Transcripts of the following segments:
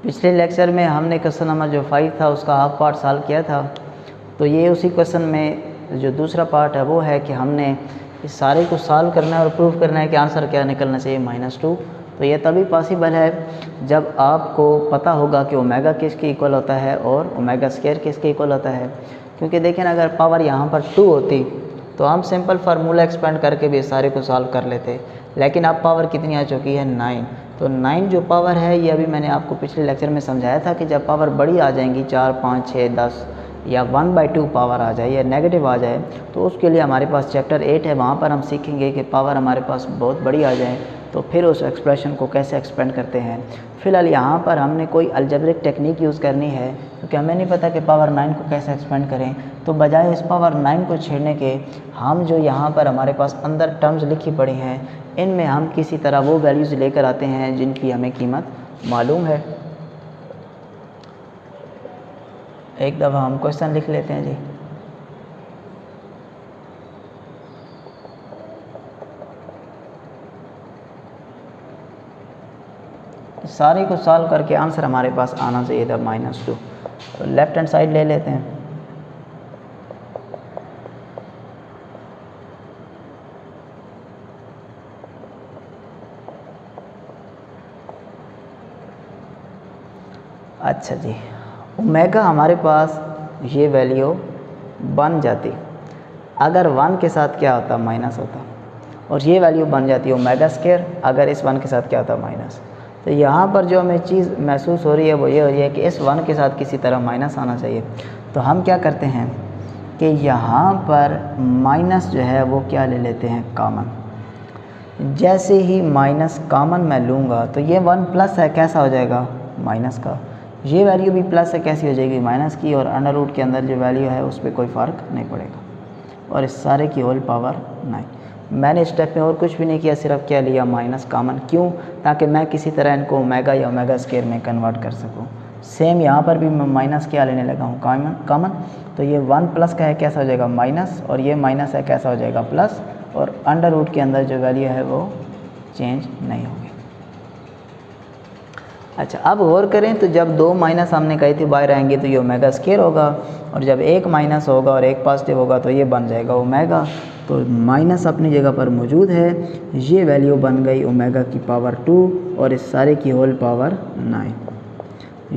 पिछले लेक्चर में हमने क्वेश्चन नंबर जो 5 था उसका हाफ पार्ट सॉल्व किया था। तो ये उसी क्वेश्चन में जो दूसरा पार्ट है वो है कि हमने इस सारे को सॉल्व करना है और प्रूव करना है कि आंसर क्या निकलना चाहिए -2। तो ये तभी पॉसिबल है जब आपको पता होगा कि ओमेगा किसके इक्वल होता है और ओमेगा स्क्वायर किसके इक्वल होता है। क्योंकि देखें अगर पावर यहाँ पर 2 होती तो हम सिंपल फार्मूला एक्सपेंड करके भी सारे को सॉल्व कर लेते, लेकिन अब पावर कितनी आ चुकी है 9। तो 9 जो पावर है ये अभी मैंने आपको पिछले लेक्चर में समझाया था कि जब पावर बड़ी आ जाएंगी 4, 5, 6, 10 या 1/2 पावर आ जाए या नेगेटिव आ जाए तो उसके लिए हमारे पास चैप्टर 8 है, वहाँ पर हम सीखेंगे कि पावर हमारे पास बहुत बड़ी आ जाए तो फिर उस एक्सप्रेशन को कैसे एक्सपेंड करते हैं। फ़िलहाल यहाँ पर हमने कोई अलजेब्रिक टेक्निक यूज़ करनी है क्योंकि हमें नहीं पता कि पावर 9 को कैसे एक्सपेंड करें। तो बजाय इस पावर 9 को छेड़ने के हम जो यहाँ पर हमारे पास अंदर टर्म्स लिखी पड़ी हैं इनमें हम किसी तरह वो वैल्यूज़ लेकर आते हैं जिनकी हमें कीमत मालूम है। एक दफ़ा हम क्वेश्चन लिख लेते हैं जी। सारे को सॉल्व करके आंसर हमारे पास आना चाहिए था -2। तो लेफ़्ट हैंड साइड ले लेते हैं। अच्छा जी, ओमेगा हमारे पास ये वैल्यू बन जाती अगर 1 के साथ क्या होता माइनस होता, और ये वैल्यू बन जाती है ओमेगा स्क्वायर अगर इस 1 के साथ क्या होता माइनस। तो यहाँ पर जो हमें चीज़ महसूस हो रही है वो ये हो रही है कि इस 1 के साथ किसी तरह माइनस आना चाहिए। तो हम क्या करते हैं कि यहाँ पर माइनस जो है वो क्या ले लेते हैं कॉमन। जैसे ही माइनस कॉमन मैं लूँगा तो ये 1 प्लस है कैसा हो जाएगा माइनस का, ये वैल्यू भी प्लस है कैसी हो जाएगी माइनस की, और अंडर रूट के अंदर जो वैल्यू है उस पर कोई फ़र्क नहीं पड़ेगा। और इस सारे की होल पावर 9। मैंने स्टेप में और कुछ भी नहीं किया, सिर्फ क्या लिया माइनस कॉमन। क्यों? ताकि मैं किसी तरह इनको ओमेगा या ओमेगा स्क्वायर में कन्वर्ट कर सकूं। सेम यहाँ पर भी मैं माइनस क्या लेने लगा हूँ कॉमन। तो ये 1 प्लस का है कैसा हो जाएगा माइनस, और ये माइनस है कैसा हो जाएगा प्लस, और अंडर रूट के अंदर जो वैल्यू है वो चेंज नहीं होगी। अच्छा, अब गौर करें तो जब 2 माइनस हमने कही थी बाहर आएंगे तो ये ओमेगा स्क्वायर होगा, और जब 1 माइनस होगा और 1 पॉजिटिव होगा तो ये बन जाएगा ओमेगा। तो माइनस अपनी जगह पर मौजूद है, ये वैल्यू बन गई ओमेगा की पावर 2 और इस सारे की होल पावर 9।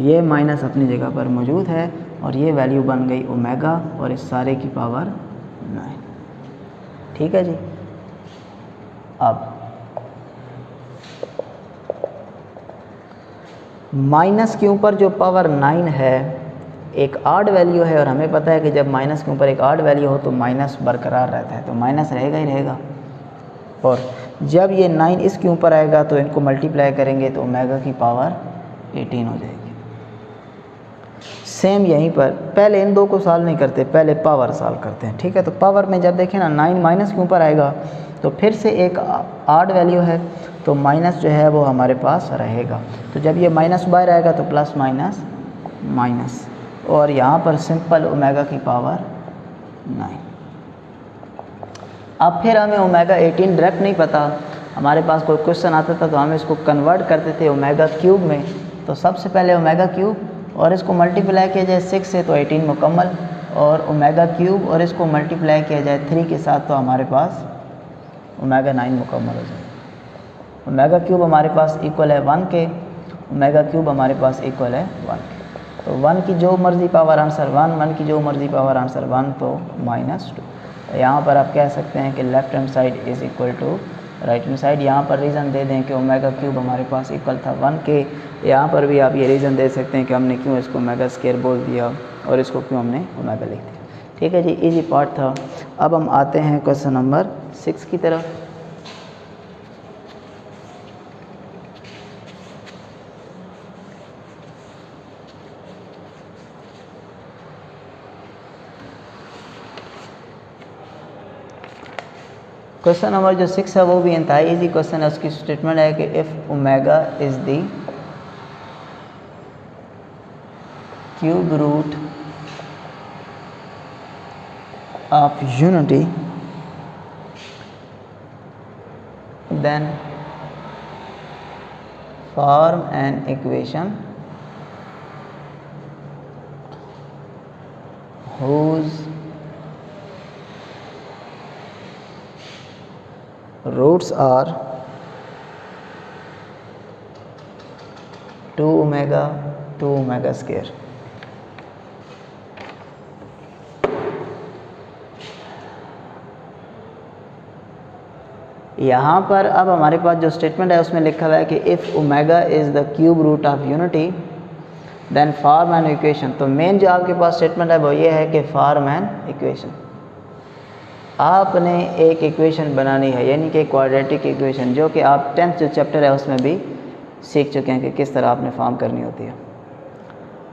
ये माइनस अपनी जगह पर मौजूद है और ये वैल्यू बन गई ओमेगा और इस सारे की पावर 9। ठीक है जी। अब माइनस के ऊपर जो पावर 9 है एक आड वैल्यू है, और हमें पता है कि जब माइनस के ऊपर एक आड वैल्यू हो तो माइनस बरकरार रहता है, तो माइनस रहेगा ही रहेगा। और जब ये 9 इसके ऊपर आएगा तो इनको मल्टीप्लाई करेंगे तो ओमेगा की पावर 18 हो जाएगी। सेम यहीं पर पहले इन दो को सॉल्व नहीं करते, पहले पावर सॉल्व करते हैं। ठीक है, तो पावर में जब देखें ना 9 माइनस के ऊपर आएगा तो फिर से एक आड वैल्यू है तो माइनस जो है वो हमारे पास रहेगा। तो जब ये माइनस बाहर आएगा तो प्लस माइनस माइनस, और यहाँ पर सिंपल ओमेगा की पावर 9। अब फिर हमें ओमेगा 18 डायरेक्ट नहीं पता, हमारे पास कोई क्वेश्चन आता था तो हम इसको कन्वर्ट करते थे ओमेगा क्यूब में। तो सबसे पहले ओमेगा क्यूब और इसको मल्टीप्लाई किया जाए 6 से तो 18 मुकम्मल, और ओमेगा क्यूब और इसको मल्टीप्लाई किया जाए 3 के साथ तो हमारे पास ओमेगा 9 मुकम्मल हो जाए। ओमेगा क्यूब हमारे पास इक्वल है 1 के, ओमेगा क्यूब हमारे पास इक्वल है 1 के। तो 1 की जो मर्ज़ी पावर आंसर 1, 1 की जो मर्ज़ी पावर आंसर 1, तो -2। तो यहाँ पर आप कह सकते हैं कि left hand side is equal to right hand side. यहाँ पर रीज़न दे दें कि ओमेगा क्यूब हमारे पास इक्वल था 1 के। यहाँ पर भी आप ये रीज़न दे सकते हैं कि हमने क्यों इसको ओमेगा स्क्वायर बोल दिया और इसको क्यों हमने ओमेगा लिख दिया। ठीक है जी, इजी पार्ट था। अब हम आते हैं क्वेश्चन नंबर 6 की तरफ। क्वेश्चन नंबर जो 6 है वो भी इंतहाई इजी क्वेश्चन है। उसकी स्टेटमेंट है कि if omega is the cube root of unity then form an equation whose roots are 2 omega square। यहाँ पर अब हमारे पास जो स्टेटमेंट है उसमें लिखा हुआ है कि if omega is the cube root of unity then form an equation. तो मेन जो आपके पास स्टेटमेंट है वो ये है कि फॉर्म एन इक्वेशन। आपने एक इक्वेशन बनानी है, यानी कि क्वाड्रेटिक इक्वेशन, जो कि आप 10th जो चैप्टर है उसमें भी सीख चुके हैं कि किस तरह आपने फॉर्म करनी होती है।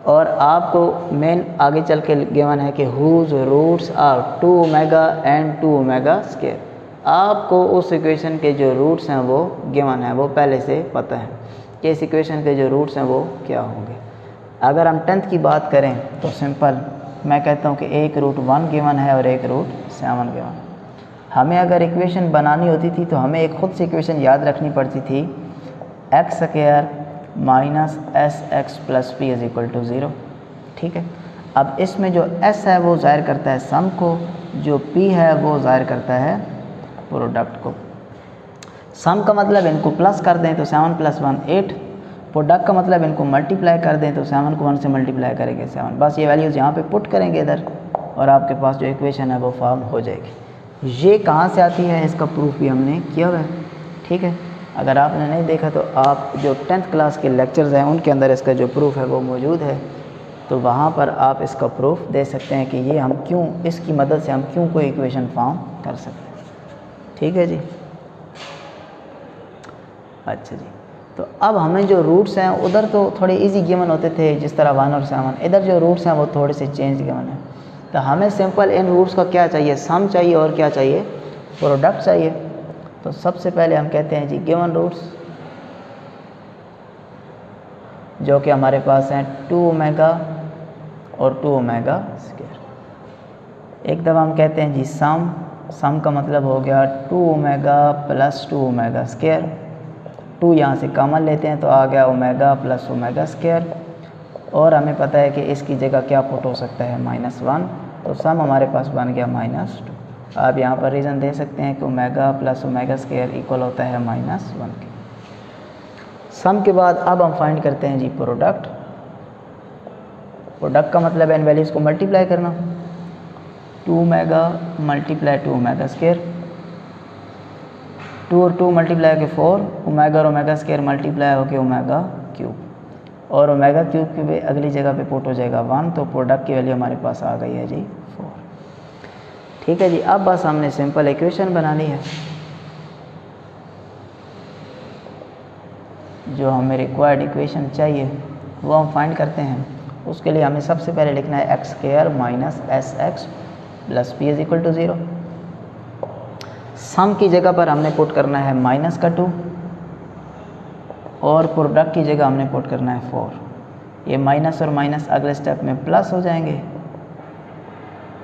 और आपको मेन आगे चल के गिवन है कि whose roots are 2 omega and 2 omega square. आपको उस इक्वेशन के जो रूट्स हैं वो गिवन है, वो पहले से पता है कि इस इक्वेशन के जो रूट्स हैं वो क्या होंगे। अगर हम 10th की बात करें तो सिंपल मैं कहता हूँ कि एक रूट 1 गिवन है और एक रूट 7 गिवन है। हमें अगर इक्वेशन बनानी होती थी तो हमें एक खुद से इक्वेशन याद रखनी पड़ती थी, x square minus s x plus p is equal to 0। ठीक है, अब इसमें जो एस है वो ज़ाहिर करता है सम को, जो पी है वो ज़ाहिर करता है प्रोडक्ट को। सम का मतलब इनको प्लस कर दें तो 7 + 1 8, प्रोडक्ट का मतलब इनको मल्टीप्लाई कर दें तो 7 को 1 से मल्टीप्लाई करेंगे 7। बस ये वैल्यूज़ यहाँ पे पुट करेंगे इधर और आपके पास जो इक्वेशन है वो फॉर्म हो जाएगी। ये कहाँ से आती है इसका प्रूफ भी हमने किया हुआ है। ठीक है, अगर आपने नहीं देखा तो आप जो 10th क्लास के लेक्चर्स हैं उनके अंदर इसका जो प्रूफ है वो मौजूद है, तो वहाँ पर आप इसका प्रूफ दे सकते हैं कि ये हम क्यों, इसकी मदद से हम क्यों कोई इक्वेशन फॉर्म कर सकते हैं। ठीक है जी, अच्छा जी। तो अब हमें जो रूट्स हैं उधर तो थोड़े इजी गिवन होते थे, जिस तरह 1 और 7। इधर जो रूट्स हैं वो थोड़े से चेंज गिवन है। तो हमें सिंपल इन रूट्स का क्या चाहिए, सम चाहिए और क्या चाहिए, प्रोडक्ट चाहिए। तो सबसे पहले हम कहते हैं जी गिवन रूट्स जो कि हमारे पास हैं 2 ओमेगा और 2 ओमेगा स्क्वायर। एक दफ़ा हम कहते हैं जी सम का मतलब हो गया 2 ओमेगा प्लस 2 ओमेगा स्क्वायर। 2 यहाँ से कॉमन लेते हैं तो आ गया ओमेगा प्लस ओमेगा स्क्वायर, और हमें पता है कि इसकी जगह क्या पुट हो सकता है -1, तो सम हमारे पास बन गया -2। आप यहाँ पर रीज़न दे सकते हैं कि omega plus omega square equal होता है -1 के। सम के बाद अब हम फाइंड करते हैं जी प्रोडक्ट। प्रोडक्ट का मतलब है इन वैल्यूज़ को मल्टीप्लाई करना, 2 ओमेगा मल्टीप्लाई 2 ओमेगा स्क्वायर, 2 और 2 मल्टीप्लाई के 4, ओमेगा और ओमेगा स्क्वायर मल्टीप्लाई होकर ओमेगा क्यूब, और ओमेगा क्यूब की अगली जगह पे पुट हो जाएगा 1, तो प्रोडक्ट की वैल्यू हमारे पास आ गई है जी 4। ठीक है जी, अब बस हमने सिंपल इक्वेशन बनानी है जो हमें रिक्वायर्ड इक्वेशन चाहिए वो हम फाइंड करते हैं। उसके लिए हमें सबसे पहले लिखना है x square minus s x plus p is equal to 0। Sum की जगह पर हमने पुट करना है -2 और प्रोडक्ट की जगह हमने पुट करना है 4। ये माइनस और माइनस अगले स्टेप में प्लस हो जाएंगे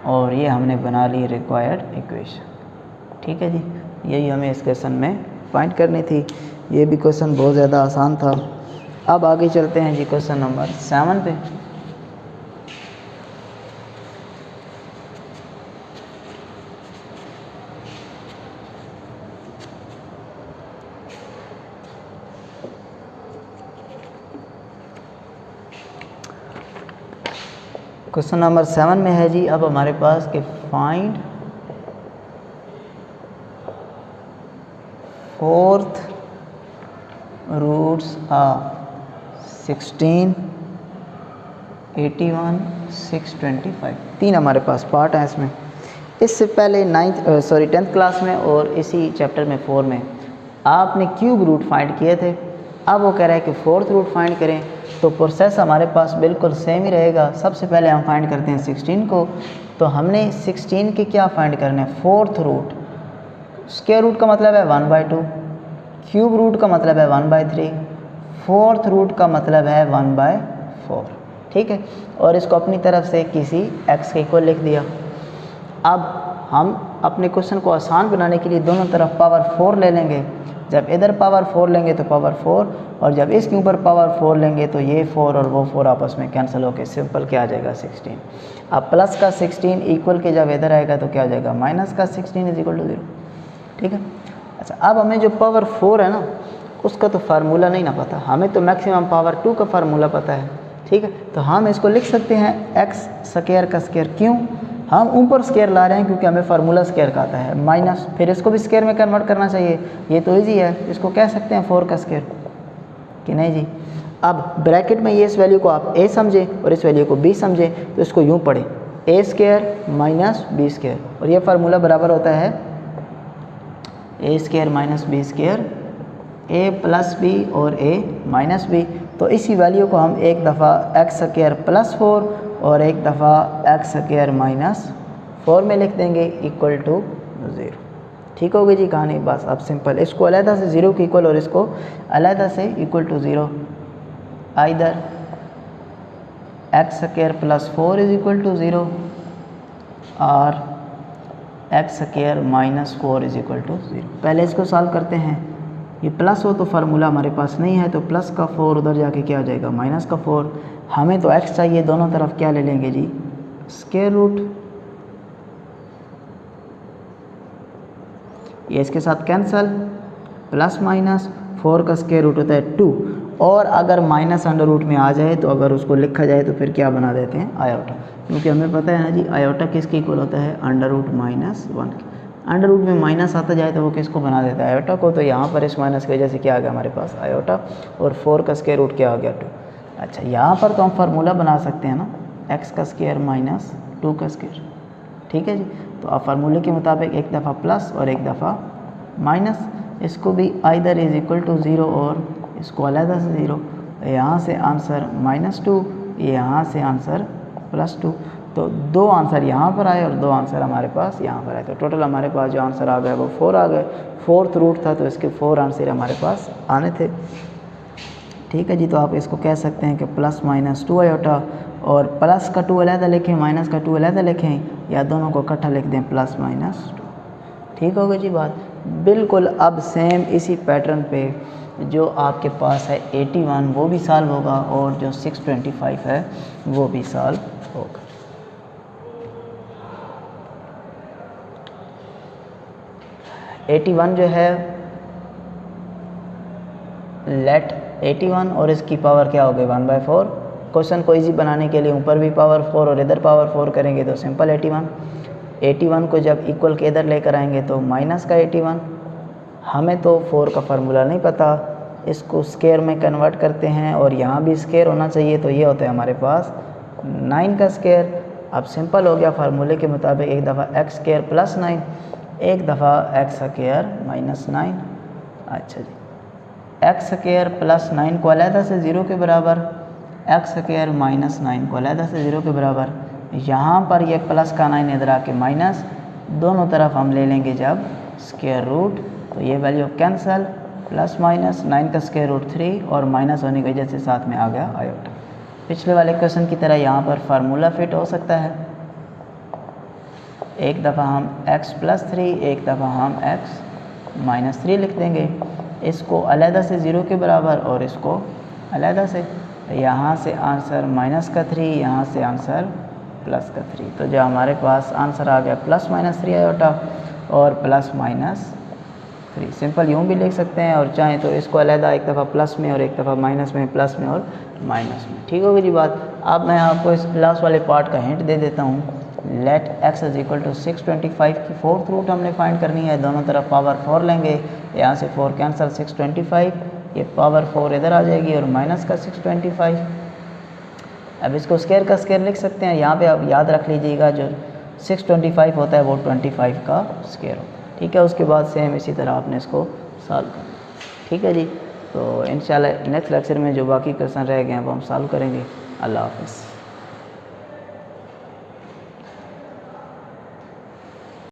और ये हमने बना ली रिक्वायर्ड इक्वेशन। ठीक है जी, यही हमें इस क्वेश्चन में फाइंड करनी थी। ये भी क्वेश्चन बहुत ज़्यादा आसान था। अब आगे चलते हैं जी क्वेश्चन नंबर 7 पे। क्वेश्चन नंबर 7 में है जी अब हमारे पास कि फाइंड 4th रूट्स ऑफ 16, 81, 625। 3 हमारे पास पार्ट हैं इसमें। इससे पहले 10th क्लास में और इसी चैप्टर में 4 में आपने क्यूब रूट फाइंड किए थे। अब वो कह रहा है कि 4th रूट फाइंड करें, तो प्रोसेस हमारे पास बिल्कुल सेम ही रहेगा। सबसे पहले हम फाइंड करते हैं 16 को, तो हमने 16 के क्या फाइंड करना है, 4th रूट। स्क्वायर रूट का मतलब है 1/2, क्यूब रूट का मतलब है 1/3, 4th रूट का मतलब है 1/4। ठीक है, और इसको अपनी तरफ से किसी x के इक्वल लिख दिया। अब हम अपने क्वेश्चन को आसान बनाने के लिए दोनों तरफ पावर 4 ले लेंगे। जब इधर पावर 4 लेंगे तो पावर 4, और जब इसके ऊपर पावर 4 लेंगे तो ये 4 और वो 4 आपस में कैंसिल होकर सिंपल क्या आ जाएगा 16। अब प्लस का 16 इक्वल के जब इधर आएगा तो क्या हो जाएगा माइनस का 16 इज इक्वल टू 0। ठीक है। अच्छा, अब हमें जो पावर 4 है ना उसका तो फार्मूला नहीं ना पता, हमें तो मैक्सिमम पावर 2 का फार्मूला पता है। ठीक है, तो हम इसको लिख सकते हैं एक्स स्क्वायर का स्क्वायर। क्यों? हम ऊपर स्क्वायर ला रहे हैं क्योंकि हमें फार्मूला स्क्वायर का आता है माइनस, फिर इसको भी स्क्वायर में कन्वर्ट करना चाहिए, ये तो ईजी है, इसको कह सकते हैं 4 का स्क्वायर कि नहीं जी। अब ब्रैकेट में ये इस वैल्यू को आप a समझें और इस वैल्यू को b समझें, तो इसको यूँ पढ़ें a square minus b square, और ये फार्मूला बराबर होता है a square minus b square, a plus b और a माइनस b। तो इसी वैल्यू को हम एक दफ़ा एक्स स्क्वायर प्लस 4 और एक दफ़ा एक्स स्क्वायर माइनस 4 में लिख देंगे इक्वल टू 0। ठीक होगी जी कहानी। बस अब सिंपल, इसको अलहदा से 0 के इक्वल और इसको अलहदा से equal to 0, either x square plus 4 is equal to 0 और x square minus 4 is equal to 0। पहले इसको सॉल्व करते हैं। ये प्लस हो तो फार्मूला हमारे पास नहीं है, तो प्लस का 4 उधर जाके क्या हो जाएगा माइनस का 4। हमें तो x चाहिए, दोनों तरफ क्या ले लेंगे जी स्क्वायर रूट, ये इसके साथ कैंसल, प्लस माइनस 4 का स्क्वायर रूट होता है 2, और अगर माइनस अंडर रूट में आ जाए तो अगर उसको लिखा जाए तो फिर क्या बना देते हैं आयोटा, क्योंकि हमें पता है ना जी आयोटा किसके इक्वल होता है under root minus 1। Under root में माइनस आता जाए तो वो किसको बना देता है आयोटा को, तो यहाँ पर इस माइनस की वजह से क्या आ गया हमारे पास आयोटा, और 4 का स्क्वायर रूट क्या आ गया 2। अच्छा, यहाँ पर तो हम फार्मूला बना सकते हैं ना x का स्क्वायर माइनस 2 का स्क्वायर। ठीक है जी, तो आप फार्मूले के मुताबिक एक दफ़ा प्लस और एक दफ़ा माइनस, इसको भी आइदर इज इक्वल टू 0 और इसको अलहदा से 0, यहाँ से आंसर -2, यहाँ से आंसर +2, तो 2 आंसर यहाँ पर आए और 2 आंसर हमारे पास यहाँ पर आए, तो टोटल हमारे पास जो आंसर आ गए वो 4 आ गए। 4th रूट था तो इसके 4 आंसर हमारे पास आने थे। ठीक है जी, तो आप इसको कह सकते हैं कि प्लस माइनस 2 आयोटा, और प्लस का 2 अलहदा लिखें, माइनस का 2 अलहदा लिखें, या दोनों को इकट्ठा लिख दें प्लस माइनस 2। ठीक होगा जी बात बिल्कुल। अब सेम इसी पैटर्न पे जो आपके पास है 81 वो भी सॉल्व होगा, और जो 625 है वो भी सॉल्व होगा। जो है लेट 81 और इसकी पावर क्या हो गई 1/4। क्वेश्चन को इजी बनाने के लिए ऊपर भी पावर 4 और इधर पावर 4 करेंगे तो सिंपल 81 को जब इक्वल के इधर लेकर आएंगे तो माइनस का 81। हमें तो 4 का फार्मूला नहीं पता, इसको स्क्वायर में कन्वर्ट करते हैं और यहाँ भी स्क्वायर होना चाहिए, तो ये होता है हमारे पास 9 का स्क्वायर। अब सिंपल हो गया फार्मूले के मुताबिक, एक दफ़ा एक्स स्क्वायर प्लस 9, एक दफ़ा एक्स स्क्वायर माइनस 9। अच्छा जी, एक्स स्क्वायर प्लस 9 को अलहदा से 0 के बराबर, एक्स स्क्वायर माइनस 9 को अलहदा से 0 के बराबर। यहाँ पर ये प्लस का 9 इधर आके माइनस, दोनों तरफ हम ले लेंगे जब स्क्वायर रूट, तो ये वैल्यू कैंसल, प्लस माइनस 9 का स्क्वायर रूट 3 और माइनस होने की वजह से साथ में आ गया आयोटा। पिछले वाले क्वेश्चन की तरह यहाँ पर फार्मूला फिट हो सकता है, एक दफ़ा हम x प्लस 3, एक दफ़ा हम x माइनस 3 लिख देंगे, इसको अलहदा से 0 के बराबर और इसको अलहदा से, यहाँ से आंसर माइनस का 3, यहाँ से आंसर प्लस का 3, तो जो हमारे पास आंसर आ गया प्लस माइनस 3 आयोटा और प्लस माइनस 3। सिंपल यूँ भी लिख सकते हैं, और चाहें तो इसको अलहदा एक दफ़ा प्लस में और एक दफ़ा माइनस में, प्लस में और माइनस में। ठीक होगी जी बात। अब मैं आपको इस लास्ट वाले पार्ट का हिंट दे देता हूँ। Let x is equal to 625 की 4th रूट हमने फाइंड करनी है, दोनों तरफ पावर 4 लेंगे, यहाँ से 4 कैंसल, 625, ये पावर 4 इधर आ जाएगी और माइनस का 625। अब इसको स्क्वायर का स्क्वायर लिख सकते हैं, यहाँ पे आप याद रख लीजिएगा जो 625 होता है वो 25 का स्क्वायर होता है। ठीक है, उसके बाद सेम इसी तरह आपने इसको सॉल्व करना। ठीक है जी, तो इंशाल्लाह नेक्स्ट लेक्चर में जो बाकी क्वेश्चन रह गए हैं वो हम सॉल्व करेंगे। अल्लाह हाफ़िज़।